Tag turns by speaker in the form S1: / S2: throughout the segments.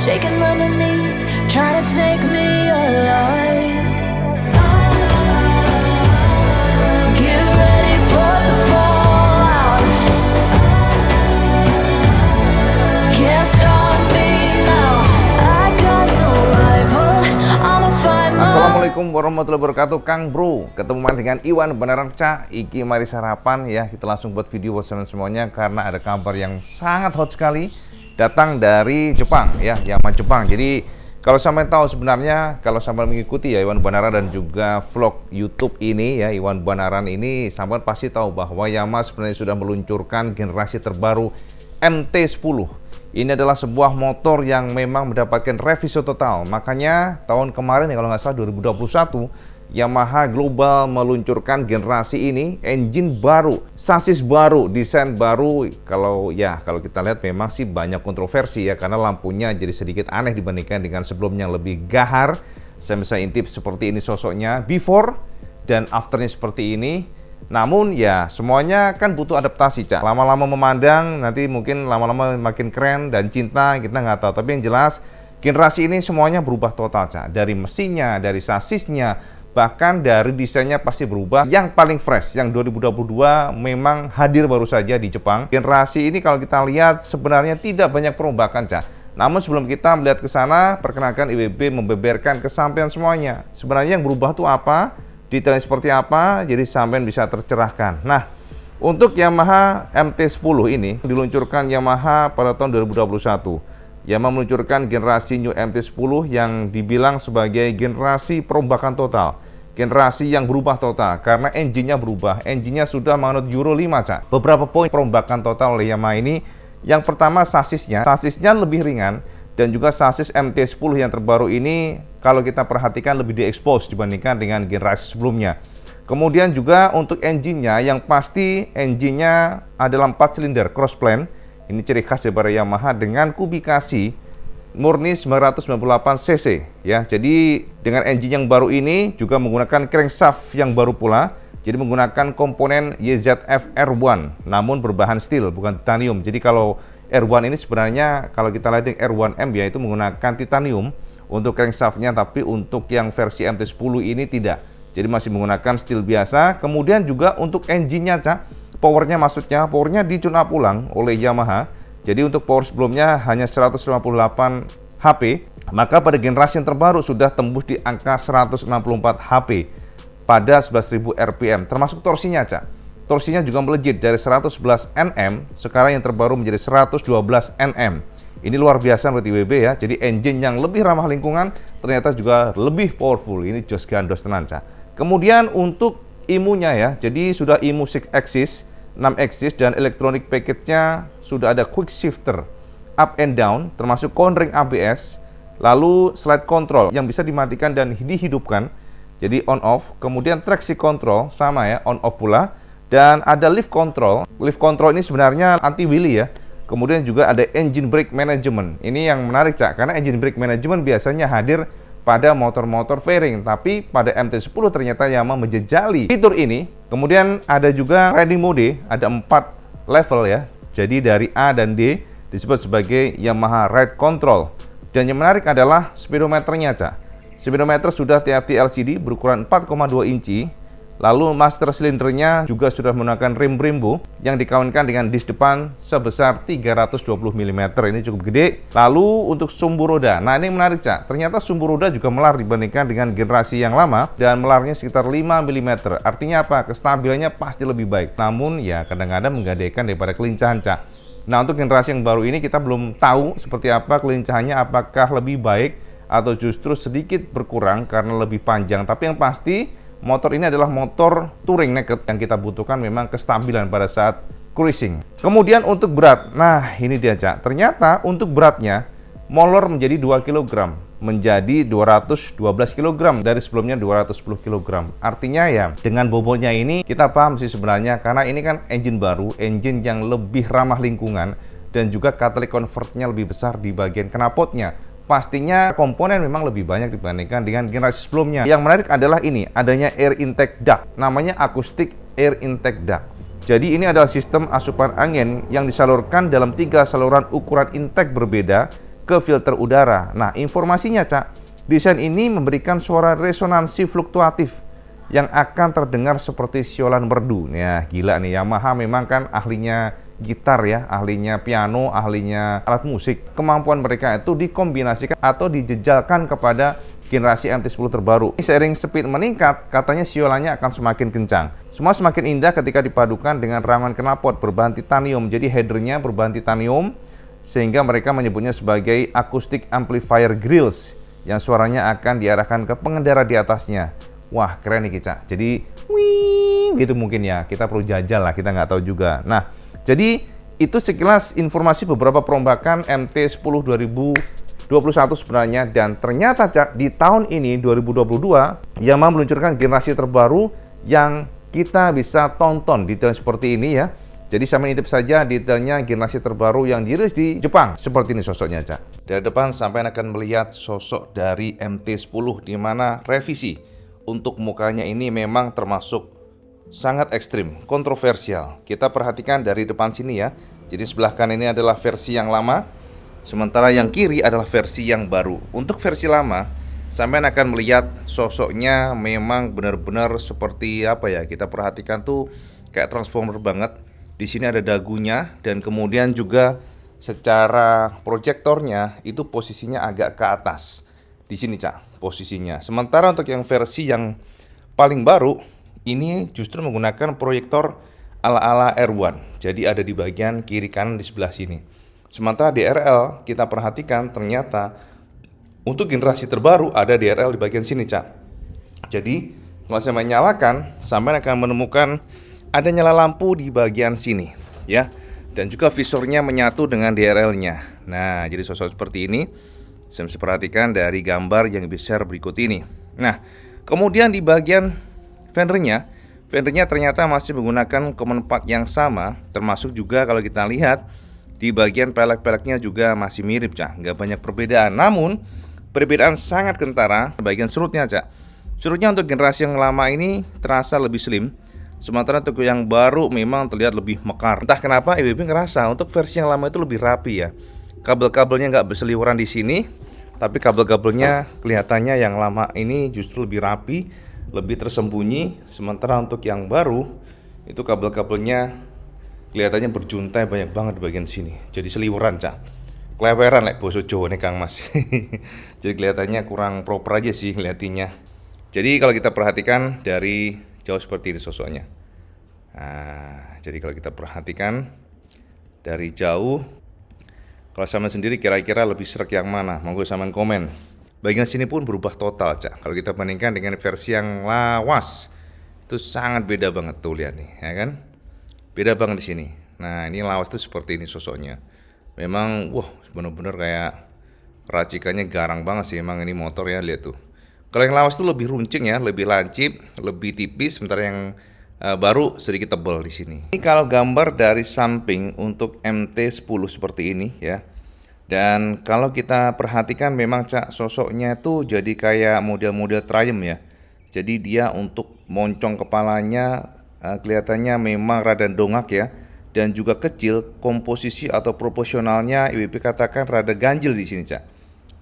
S1: shaking underneath, trying to take me alive. Get ready for the fallout. Can't stop me now. I got no rival. I'ma fight my.
S2: Assalamualaikum warahmatullahi wabarakatuh, Kang Bro. Ketemu dengan Iwan beneran Ca. Iki mari sarapan ya. Kita langsung buat video buat semuanya karena ada kabar yang sangat hot sekali datang dari Jepang ya, Yamaha Jepang. Jadi kalau sampai tahu sebenarnya, kalau sampai mengikuti ya Iwan Banaran dan juga vlog YouTube ini ya, Iwan Banaran ini sampai pasti tahu bahwa Yamaha sebenarnya sudah meluncurkan generasi terbaru MT-10. Ini adalah sebuah motor yang memang mendapatkan revisi total. Makanya tahun kemarin ya kalau nggak salah 2021, Yamaha Global meluncurkan generasi ini, engine baru, sasis baru, desain baru. Kalau kita lihat memang sih banyak kontroversi ya, karena lampunya jadi sedikit aneh dibandingkan dengan sebelumnya yang lebih gahar. Saya bisa intip seperti ini sosoknya before dan afternya seperti ini. Namun ya semuanya kan butuh adaptasi, Cak. Lama-lama memandang nanti mungkin lama-lama makin keren dan cinta, kita nggak tahu. Tapi yang jelas generasi ini semuanya berubah total, Cak. Dari mesinnya, dari sasisnya, bahkan dari desainnya pasti berubah. Yang paling fresh, yang 2022 memang hadir baru saja di Jepang. Generasi ini kalau kita lihat sebenarnya tidak banyak perombakan, Cak. Namun sebelum kita melihat ke sana, perkenalkan IWB membeberkan kesampaian semuanya. Sebenarnya yang berubah itu apa? Detailnya seperti apa, jadi sampean bisa tercerahkan. Nah, untuk Yamaha MT-10 ini diluncurkan Yamaha pada tahun 2021. Yamaha meluncurkan generasi New MT-10 yang dibilang sebagai generasi perombakan total. Generasi yang berubah total, karena engine-nya berubah. Engine-nya sudah menganut Euro 5, Cak. Beberapa poin perombakan total oleh Yamaha ini. Yang pertama sasisnya lebih ringan. Dan juga sasis MT-10 yang terbaru ini kalau kita perhatikan lebih diekspos dibandingkan dengan generasi sebelumnya. Kemudian juga untuk engine-nya, yang pasti engine-nya adalah 4 silinder cross plan. Ini ciri khas daripada Yamaha dengan kubikasi murni 998 cc ya. Jadi dengan engine yang baru ini juga menggunakan crankshaft yang baru pula. Jadi menggunakan komponen YZF R1 namun berbahan steel bukan titanium. Jadi kalau R1 ini sebenarnya kalau kita lihat yang R1M ya itu menggunakan titanium untuk crankshaftnya, tapi untuk yang versi MT-10 ini tidak. Jadi masih menggunakan steel biasa. Kemudian juga untuk engine-nya, Cak, powernya di tune up ulang oleh Yamaha. Jadi untuk power sebelumnya hanya 158 HP, maka pada generasi yang terbaru sudah tembus di angka 164 HP pada 11.000 RPM, termasuk torsinya, Cak. Torsinya juga melejit dari 111 Nm, sekarang yang terbaru menjadi 112 Nm. Ini luar biasa menurut IWB ya. Jadi engine yang lebih ramah lingkungan ternyata juga lebih powerful. Ini jos gandos tenan, Cak. Kemudian untuk IMU-nya ya, jadi sudah IMU 6 axis, 6 axis, dan electronic package-nya sudah ada quick shifter up and down, termasuk cornering ABS, lalu slide control yang bisa dimatikan dan dihidupkan, jadi on off. Kemudian traction control sama ya, on off pula. Dan ada lift control. Lift control ini sebenarnya anti wheelie ya. Kemudian juga ada engine brake management. Ini yang menarik, Cak, karena engine brake management biasanya hadir pada motor-motor fairing, tapi pada MT-10 ternyata Yamaha menjejali fitur ini. Kemudian ada juga riding mode, ada 4 level ya. Jadi dari A dan D disebut sebagai Yamaha Ride Control. Dan yang menarik adalah speedometernya, Cak. Speedometer sudah TFT LCD berukuran 4,2 inci. Lalu master silindernya juga sudah menggunakan rim Brembo yang dikawinkan dengan disk depan sebesar 320 mm. Ini cukup gede. Lalu untuk sumbu roda, nah ini menarik, Cak. Ternyata sumbu roda juga melar dibandingkan dengan generasi yang lama dan melarnya sekitar 5 mm. Artinya apa? Kestabilannya pasti lebih baik. Namun ya kadang-kadang menggadaikan daripada kelincahan, Cak. Nah untuk generasi yang baru ini kita belum tahu seperti apa kelincahannya, apakah lebih baik atau justru sedikit berkurang karena lebih panjang. Tapi yang pasti motor ini adalah motor touring naked yang kita butuhkan memang kestabilan pada saat cruising. Kemudian untuk berat, nah ini dia, Cak. Ternyata untuk beratnya molor menjadi 2 kg, menjadi 212 kg dari sebelumnya 210 kg. Artinya ya dengan bobotnya ini kita paham sih sebenarnya, karena ini kan engine baru, engine yang lebih ramah lingkungan dan juga catalytic convertnya lebih besar di bagian knalpotnya. Pastinya komponen memang lebih banyak dibandingkan dengan generasi sebelumnya. Yang menarik adalah ini, adanya air intake duct, namanya acoustic air intake duct. Jadi ini adalah sistem asupan angin yang disalurkan dalam 3 saluran ukuran intake berbeda ke filter udara. Nah, informasinya, Cak, desain ini memberikan suara resonansi fluktuatif yang akan terdengar seperti siolan merdu. Ya, gila nih, Yamaha memang kan ahlinya gitar ya, ahlinya piano, ahlinya alat musik. Kemampuan mereka itu dikombinasikan atau dijejalkan kepada generasi MT-10 terbaru. Seiring speed meningkat, katanya siolannya akan semakin kencang. Semua semakin indah ketika dipadukan dengan raungan knalpot berbahan titanium. Jadi headernya berbahan titanium, sehingga mereka menyebutnya sebagai acoustic amplifier grills yang suaranya akan diarahkan ke pengendara di atasnya. Wah, keren nih, Cak. Jadi, wing gitu mungkin ya. Kita perlu jajal lah, kita nggak tahu juga. Nah, jadi itu sekilas informasi beberapa perombakan MT-10 2021 sebenarnya. Dan ternyata, Cak, di tahun ini 2022 Yamaha meluncurkan generasi terbaru yang kita bisa tonton detail seperti ini ya. Jadi saya menitip saja detailnya generasi terbaru yang dirilis di Jepang. Seperti ini sosoknya, Cak. Dari depan sampai akan melihat sosok dari MT-10 di mana revisi untuk mukanya ini memang termasuk sangat ekstrim, kontroversial. Kita perhatikan dari depan sini ya. Jadi sebelah kanan ini adalah versi yang lama, sementara yang kiri adalah versi yang baru. Untuk versi lama, sampean akan melihat sosoknya memang benar-benar seperti apa ya? Kita perhatikan tuh kayak transformer banget. Di sini ada dagunya dan kemudian juga secara proyektornya itu posisinya agak ke atas. Di sini, Cak, posisinya. Sementara untuk yang versi yang paling baru ini justru menggunakan proyektor ala-ala R1. Jadi ada di bagian kiri kanan di sebelah sini. Sementara DRL kita perhatikan ternyata untuk generasi terbaru ada DRL di bagian sini, Cak. Jadi kalau saya menyalakan, sampai akan menemukan ada nyala lampu di bagian sini, ya. Dan juga visornya menyatu dengan DRL-nya. Nah, jadi sosok seperti ini. Saya bisa perhatikan dari gambar yang besar berikut ini. Nah, kemudian di bagian fendernya ternyata masih menggunakan common part yang sama. Termasuk juga kalau kita lihat di bagian pelek-peleknya juga masih mirip, Cak. Nggak banyak perbedaan. Namun perbedaan sangat kentara bagian surutnya, Cak. Surutnya untuk generasi yang lama ini terasa lebih slim, sementara untuk yang baru memang terlihat lebih mekar. Entah kenapa IWB ngerasa untuk versi yang lama itu lebih rapi ya. Kabel-kabelnya nggak berseliweran di sini, tapi kabel-kabelnya kelihatannya yang lama ini justru lebih rapi, lebih tersembunyi. Sementara untuk yang baru itu kabel-kabelnya kelihatannya berjuntai banyak banget di bagian sini. Jadi seliweran, Cak. Kleweran like boso Jawa nih Kang Mas. Jadi kelihatannya kurang proper aja sih kelihatannya. Jadi kalau kita perhatikan dari jauh seperti ini sosoknya. Nah, jadi kalau kita perhatikan dari jauh, kalau sama sendiri kira-kira lebih serak yang mana? Monggo sama komen. Bagian sini pun berubah total, Cak. Kalau kita bandingkan dengan versi yang lawas, itu sangat beda banget tuh, lihat nih, ya kan? Beda banget di sini. Nah, ini lawas tuh seperti ini sosoknya. Memang, wah, benar-benar kayak racikannya garang banget sih emang ini motor ya, lihat tuh. Kalau yang lawas tuh lebih runcing ya, lebih lancip, lebih tipis, sementara yang baru sedikit tebal di sini. Ini kalau gambar dari samping untuk MT-10 seperti ini ya. Dan kalau kita perhatikan memang, Cak, sosoknya tuh jadi kayak model-model Triumph ya. Jadi dia untuk moncong kepalanya kelihatannya memang rada dongak ya. Dan juga kecil, komposisi atau proporsionalnya IWB katakan rada ganjil di sini, Cak.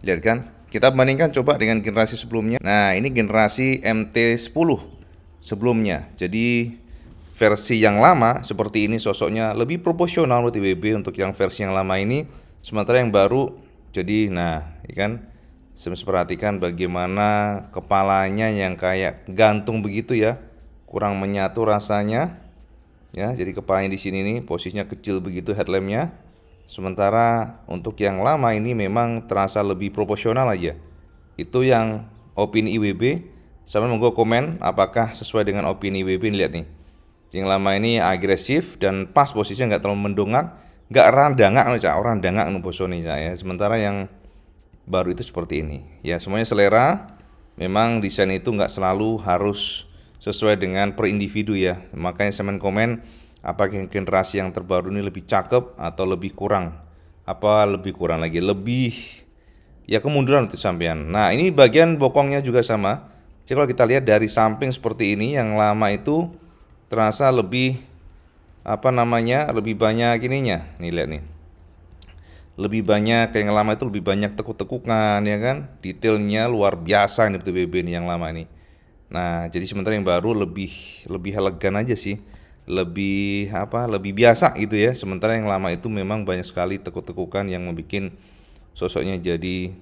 S2: Lihat kan? Kita bandingkan coba dengan generasi sebelumnya. Nah, ini generasi MT-10 sebelumnya. Jadi versi yang lama seperti ini sosoknya lebih proporsional menurut IWB untuk yang versi yang lama ini. Sementara yang baru jadi kan saya perhatikan bagaimana kepalanya yang kayak gantung begitu ya, kurang menyatu rasanya. Ya, jadi kepalanya di sini nih posisinya kecil begitu headlampnya. Sementara untuk yang lama ini memang terasa lebih proporsional aja. Itu yang opini IWB. Sama monggo komen apakah sesuai dengan opini IWB. Lihat nih, yang lama ini agresif dan pas posisinya, nggak terlalu mendongak, nggak randangak nih, Cak. Orang dangak nih posoni, Cak, ya. Sementara yang baru itu seperti ini. Ya, semuanya selera. Memang desain itu nggak selalu harus sesuai dengan per individu ya. Makanya saya komen apakah generasi yang terbaru ini lebih cakep atau lebih kurang. Apa lebih kurang lagi, lebih ya kemunduran untuk sampean. Nah, ini bagian bokongnya juga sama. Jadi kalau kita lihat dari samping seperti ini, yang lama itu terasa lebih lebih banyak ininya. Nih lihat nih. lebih banyak, kayak yang lama itu lebih banyak tekuk-tekukan ya kan. Detailnya luar biasa ini BTWB ini yang lama ini. Nah, jadi sementara yang baru lebih elegan aja sih. Lebih lebih biasa gitu ya. Sementara yang lama itu memang banyak sekali tekuk-tekukan yang membuat sosoknya jadi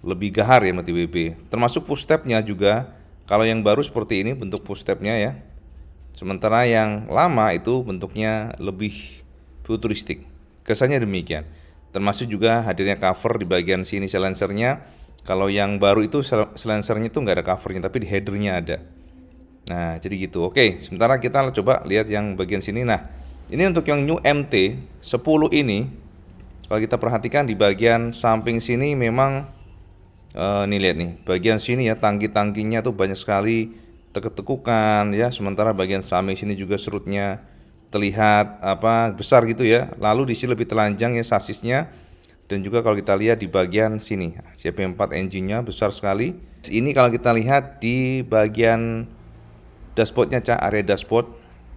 S2: lebih gahar ya BTWB. Termasuk footstepnya juga. Kalau yang baru seperti ini bentuk footstepnya ya. Sementara yang lama itu bentuknya lebih futuristik. Kesannya demikian. Termasuk juga hadirnya cover di bagian sini silencernya. Kalau yang baru itu silencernya tuh nggak ada covernya, tapi di headernya ada. Nah, jadi gitu. Oke, sementara kita coba lihat yang bagian sini. Nah, ini untuk yang New MT-10 ini. Kalau kita perhatikan di bagian samping sini memang nih lihat nih, bagian sini ya tangki-tangkinya tuh banyak sekali tekuk-tekukan ya. Sementara bagian samping sini juga serutnya terlihat besar gitu ya. Lalu di sini lebih telanjang ya sasisnya. Dan juga kalau kita lihat di bagian sini CP4 engine-nya besar sekali. Ini kalau kita lihat di bagian dashboardnya area dashboard,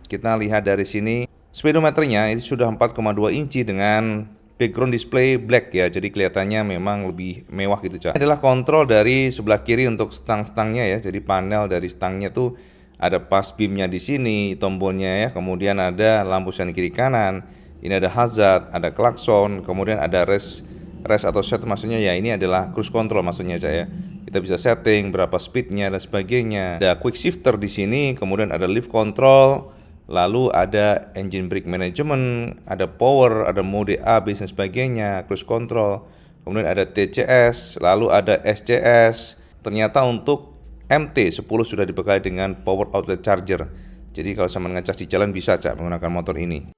S2: kita lihat dari sini speedometernya ini sudah 4,2 inci dengan background display black ya. Jadi kelihatannya memang lebih mewah gitu Ini adalah kontrol dari sebelah kiri untuk stang-stangnya ya. Jadi panel dari stangnya tuh ada pas beamnya di sini, tombolnya ya, kemudian ada lampu sen kiri kanan, ini ada hazard, ada klakson, kemudian ada rest atau set, maksudnya ya ini adalah cruise control maksudnya ya. Kita bisa setting berapa speednya dan sebagainya. Ada quick shifter di sini, kemudian ada lift control, lalu ada engine brake management, ada power, ada mode A, B dan sebagainya, cruise control, kemudian ada TCS, lalu ada SCS. Ternyata untuk MT-10 sudah dibekali dengan power outlet charger. Jadi kalau sama ngecas di jalan bisa menggunakan motor ini.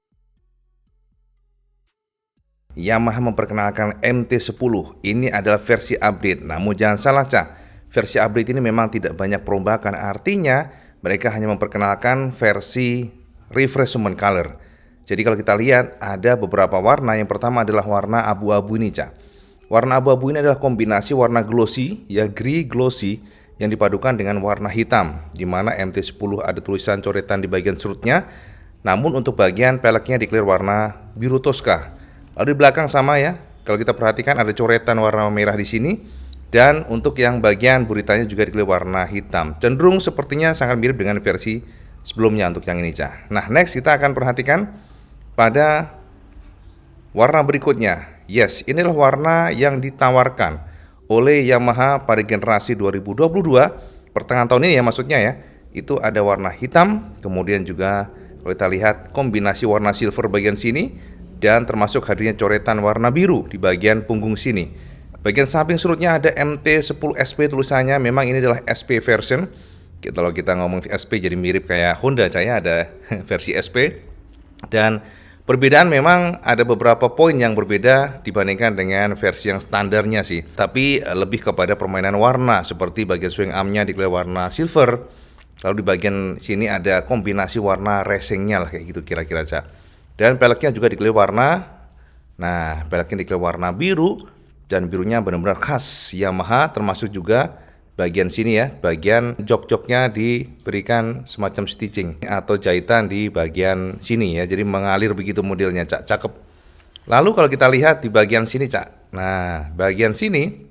S2: Yamaha memperkenalkan MT-10. Ini adalah versi update. Namun jangan salah versi update ini memang tidak banyak perombakan. Artinya mereka hanya memperkenalkan versi refreshment color. Jadi kalau kita lihat ada beberapa warna. Yang pertama adalah warna abu-abu ini Warna abu-abu ini adalah kombinasi warna glossy ya, grey glossy, yang dipadukan dengan warna hitam, di mana MT-10 ada tulisan coretan di bagian serutnya. Namun untuk bagian peleknya declare warna biru Tosca. Lalu di belakang sama ya. Kalau kita perhatikan ada coretan warna merah di sini. Dan untuk yang bagian buritanya juga declare warna hitam. Cenderung sepertinya sangat mirip dengan versi sebelumnya untuk yang ini Nah, next kita akan perhatikan pada warna berikutnya. Yes, inilah warna yang ditawarkan oleh Yamaha pada generasi 2022 pertengahan tahun ini ya maksudnya ya. Itu ada warna hitam, kemudian juga kalau kita lihat kombinasi warna silver bagian sini, dan termasuk hadirnya coretan warna biru di bagian punggung sini. Bagian samping serutnya ada MT-10 SP tulisannya. Memang ini adalah SP version. Kalau kita ngomong SP jadi mirip kayak Honda ada versi SP. Dan perbedaan memang ada beberapa poin yang berbeda dibandingkan dengan versi yang standarnya sih. Tapi lebih kepada permainan warna, seperti bagian swing armnya dikelilingi warna silver. Lalu di bagian sini ada kombinasi warna racingnya lah kayak gitu kira-kira Dan peleknya juga dikelilingi warna. Nah, peleknya dikelilingi warna biru. Dan birunya benar-benar khas Yamaha, termasuk juga bagian sini ya, bagian jok-joknya diberikan semacam stitching atau jahitan di bagian sini ya. Jadi mengalir begitu modelnya cakep. Lalu kalau kita lihat di bagian sini Nah, bagian sini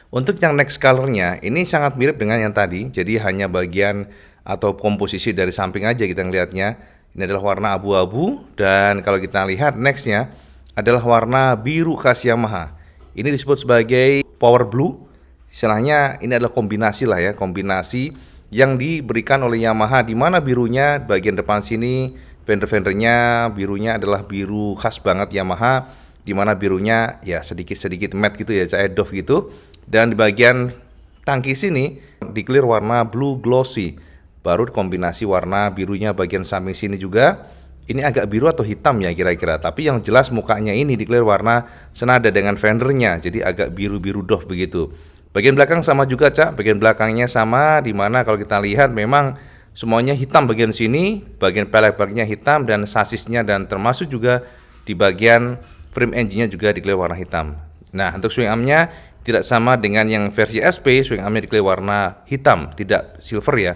S2: untuk yang next colornya ini sangat mirip dengan yang tadi. Jadi hanya bagian atau komposisi dari samping aja kita ngelihatnya. Ini adalah warna abu-abu, dan kalau kita lihat nextnya adalah warna biru khas Yamaha. Ini disebut sebagai power blue. Istilahnya ini adalah kombinasi lah ya, kombinasi yang diberikan oleh Yamaha, di mana birunya bagian depan sini fender-fendernya birunya adalah biru khas banget Yamaha, di mana birunya ya sedikit-sedikit matte gitu ya, doff gitu. Dan di bagian tangki sini di-clear warna blue glossy. Baru kombinasi warna birunya bagian samping sini juga. Ini agak biru atau hitam ya kira-kira. Tapi yang jelas mukanya ini di-clear warna senada dengan fendernya. Jadi agak biru-biru doff begitu. Bagian belakang sama juga bagian belakangnya sama, dimana kalau kita lihat memang semuanya hitam bagian sini. Bagian pelek bagiannya hitam dan sasisnya, dan termasuk juga di bagian frame engine-nya juga di-clear warna hitam. Nah, untuk swing arm-nya tidak sama dengan yang versi SP, swing arm-nya di-clear warna hitam, tidak silver ya.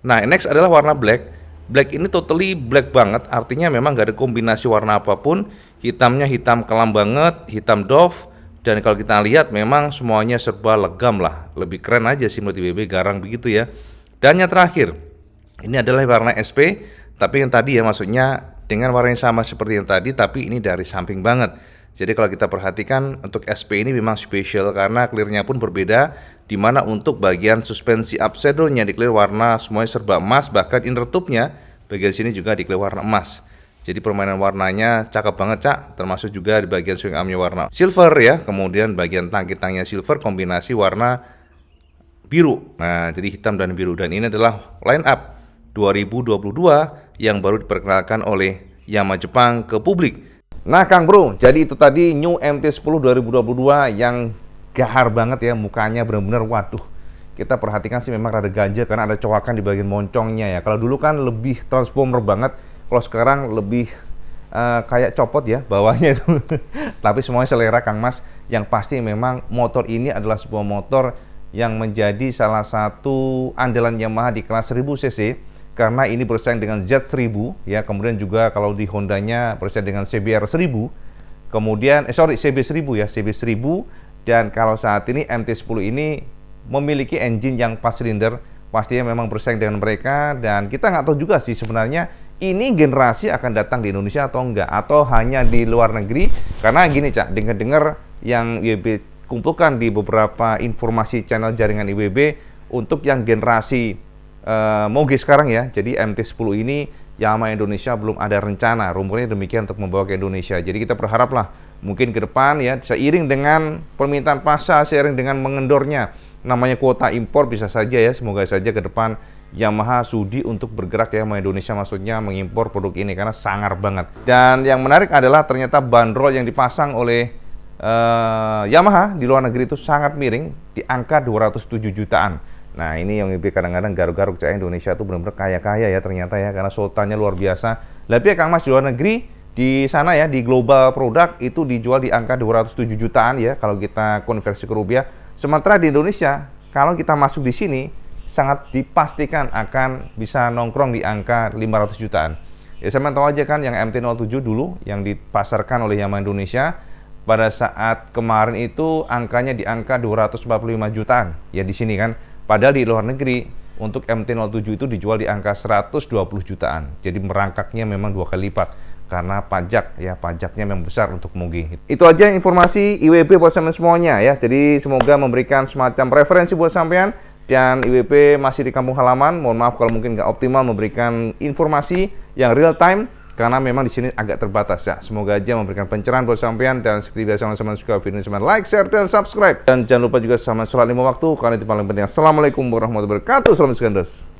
S2: Nah, next adalah warna black. Black ini totally black banget, artinya memang nggak ada kombinasi warna apapun. Hitamnya hitam kelam banget, hitam doff. Dan kalau kita lihat memang semuanya serba legam lah. Lebih keren aja sih menurut IWB, garang begitu ya. Dan yang terakhir, ini adalah warna SP, tapi yang tadi ya maksudnya dengan warna yang sama seperti yang tadi, tapi ini dari samping banget. Jadi kalau kita perhatikan untuk SP ini memang spesial karena clearnya pun berbeda, dimana untuk bagian suspensi upside-nya di clear warna semuanya serba emas, bahkan inner tube-nya bagian sini juga di clear warna emas. Jadi permainan warnanya cakep banget Cak, termasuk juga di bagian swing armnya warna silver ya, kemudian bagian tangki-tangnya silver kombinasi warna biru. Nah jadi hitam dan biru, dan ini adalah line up 2022 yang baru diperkenalkan oleh Yamaha Jepang ke publik. Nah Kang Bro, jadi itu tadi New MT-10 2022 yang gahar banget ya, mukanya benar-benar waduh. Kita perhatikan sih memang rada ganjil karena ada coakan di bagian moncongnya ya. Kalau dulu kan lebih transformer banget, kalau sekarang lebih kayak copot ya bawahnya itu. Tapi semuanya selera Kang Mas. Yang pasti memang motor ini adalah sebuah motor yang menjadi salah satu andalan Yamaha di kelas 1000 cc. Karena ini bersaing dengan Z1000 ya, kemudian juga kalau di Hondanya bersaing dengan CBR 1000, kemudian CB1000 ya, CB1000, dan kalau saat ini MT-10 ini memiliki engine yang 4 silinder, pastinya memang bersaing dengan mereka. Dan kita nggak tahu juga sih sebenarnya ini generasi akan datang di Indonesia atau enggak, atau hanya di luar negeri. Karena gini Cak, dengar-dengar yang IWB kumpulkan di beberapa informasi channel jaringan IWB, untuk yang generasi Moge sekarang ya, jadi MT-10 ini Yamaha Indonesia belum ada rencana, rumornya demikian, untuk membawa ke Indonesia. Jadi kita berharaplah mungkin ke depan ya, seiring dengan permintaan pasar, seiring dengan mengendornya namanya kuota impor, bisa saja ya, semoga saja ke depan Yamaha sudi untuk bergerak ya, Yamaha Indonesia maksudnya mengimpor produk ini karena sangar banget. Dan yang menarik adalah ternyata bandrol yang dipasang oleh Yamaha di luar negeri itu sangat miring, di angka 207 jutaan. Nah ini yang kadang-kadang garuk-garuk Cak, Indonesia tuh benar-benar kaya-kaya ya ternyata ya, karena sultannya luar biasa. Tapi ya Kang Mas, di luar negeri di sana ya, di global produk itu dijual di angka 207 jutaan ya kalau kita konversi ke rupiah. Sementara di Indonesia kalau kita masuk di sini sangat dipastikan akan bisa nongkrong di angka 500 jutaan. Ya saya tahu aja kan yang MT-07 dulu yang dipasarkan oleh Yamaha Indonesia pada saat kemarin itu angkanya di angka 245 jutaan ya di sini kan. Padahal di luar negeri untuk MT-07 itu dijual di angka 120 jutaan. Jadi merangkaknya memang 2 kali lipat karena pajak ya, pajaknya memang besar untuk Moge. Itu aja informasi IWB buat sampean semuanya ya. Jadi semoga memberikan semacam referensi buat sampean, dan IWB masih di kampung halaman. Mohon maaf kalau mungkin nggak optimal memberikan informasi yang real time, karena memang di sini agak terbatas ya. Semoga aja memberikan pencerahan buat sampean, dan seperti biasa sama suka video ini like, share, dan subscribe. Dan jangan lupa juga sama sholat 5 waktu karena itu paling penting. Assalamualaikum warahmatullahi wabarakatuh. Salam segandos.